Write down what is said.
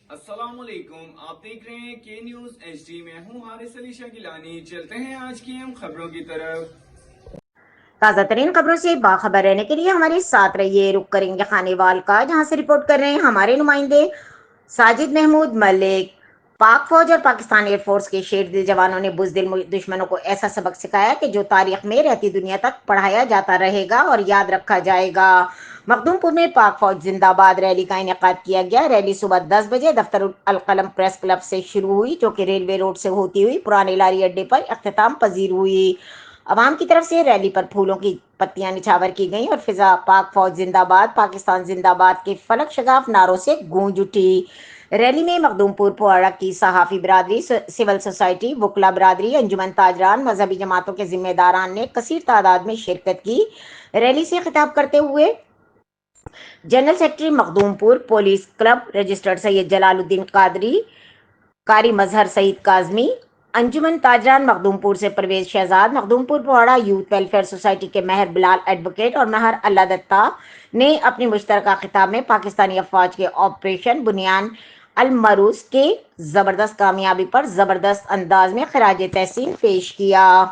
السلام علیکم، آپ دیکھ رہے ہیں کے نیوز ایچ ڈی میں ہوں حارث علی شاہ گیلانی۔ چلتے ہیں آج کی اہم خبروں کی طرف۔ تازہ ترین خبروں سے باخبر رہنے کے لیے ہمارے ساتھ رہیے۔ رخ کریں گے خانے وال کا، جہاں سے رپورٹ کر رہے ہیں ہمارے نمائندے ساجد محمود ملک۔ پاک فوج اور پاکستان ایئر فورس کے شیر دل جوانوں نے بزدل دشمنوں کو ایسا سبق سکھایا کہ جو تاریخ میں رہتی دنیا تک پڑھایا جاتا رہے گا اور یاد رکھا جائے گا۔ مخدوم پور میں پاک فوج زندہ آباد ریلی کا انعقاد کیا گیا۔ ریلی صبح 10 بجے دفتر القلم پریس کلب سے شروع ہوئی، جو کہ ریلوے روڈ سے ہوتی ہوئی پرانے لاری اڈے پر اختتام پذیر ہوئی۔ عوام کی طرف سے ریلی پر پھولوں کی پتیاں نچھاور کی گئیں اور فضا پاک فوج زندہ آباد، پاکستان زندہ آباد کے فلک شگاف نعروں سے گونج اٹھی۔ ریلی میں مخدوم پور پواڑہ کی صحافی برادری، سول سوسائٹی، وکلا برادری، انجمن تاجران، مذہبی جماعتوں کے ذمہ داران نے کثیر تعداد میں شرکت کی۔ ریلی سے خطاب کرتے ہوئے جنرل سیکرٹری مخدوم پور پولیس کلب رجسٹرڈ سید جلال الدین قاری مظہر سعید کاظمی، انجمن تاجران مخدوم پور سے پرویز شہزاد، مخدوم پور پواڑہ یوتھ ویلفیئر سوسائٹی کے مہر بلال ایڈوکیٹ اور مہر اللہ دتہ نے اپنی مشترکہ خطاب میں پاکستانی افواج کے آپریشن بنیان المروز کے زبردست کامیابی پر زبردست انداز میں خراج تحسین پیش کیا۔